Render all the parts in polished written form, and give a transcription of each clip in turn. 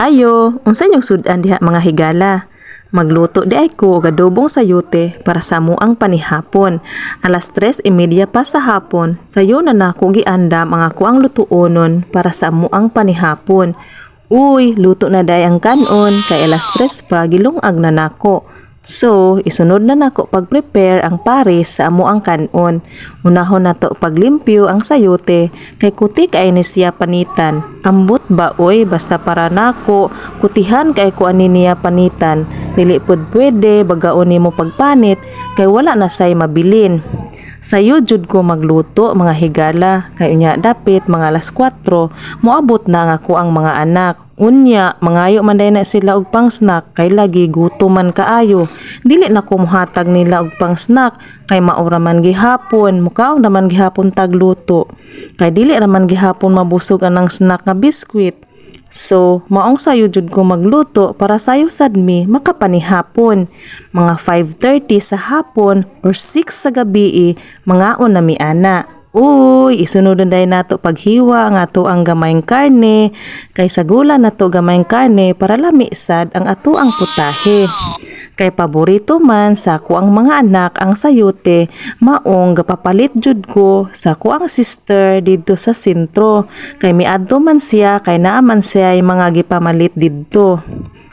Ayo, unsa inyong sudan diha mga higala? Magluto di ay ko og adobong sayote para sa amuang panihapon. Alas 3:30 pa sa hapon, sayo na nako giandam ang ako ang lutuonon para sa amuang panihapon. Uy, luto na day ang kanon kay alas 3 pa gilungag na nako. So, isunod na nako pag-prepare ang pares sa amo ang kanon. Unahon na to paglimpyo ang sayote kay kuti kay ni siya panitan. Ambot ba oy basta para nako kutihan kay ko ani niya panitan. Dili pod pwede bagaon nimo pagpanit kay wala na say mabilin. Sayo jud ko magluto mga higala kay unya dapit mga alas 4 moabot na nga ko ang mga anak. Unya, mangayo man day na sila og pang snack kay lagi gutom man kaayo. Dili na ko mohatag nila og pang snack kay maura man gihapon, mukaon naman gihapon tagluto. Kay dili raman gihapon mabusog anang snack nga biskwit. So, maong sayo jud ko magluto para sayo sadmi makapanihapon. Mga 5:30 sa hapon or 6 sa gabi mangaon na mi ana. Uy, isunod day nato paghiwa nga ato ang gamayng karne kay sagula nato gamayng karne para lami sad ang ato ang putahe. Kay paborito man sa ko ang mga anak ang sayote, maong gapapalit jud ko sa ko ang sister didto sa sentro. Kay miadto man siya kay naa man siya ay mga gipamalit didto.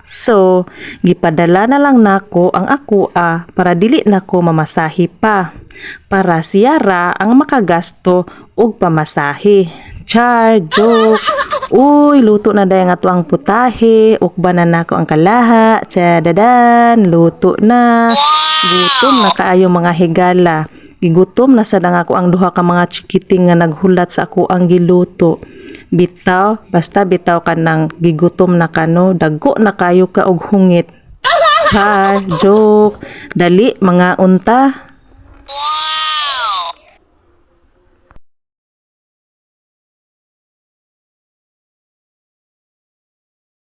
So, gipadala na lang nako ang ako para dili nako mamasahi pa. Para siya ra ang makagasto og pamasahe. Char, joke. Uy, luto na day nga to ang putahe. Ukba na nako ang kalaha. Chadadan, luto na. Gutom na kaayo mga higala. Gigutom na sad ako ang duha ka mga chikiting nga naghulat sa ako ang giluto. Bitaw, basta bitaw ka nang gigutom na kano, dagko na kayo ka og hungit. Ha, joke. Dali mga unta.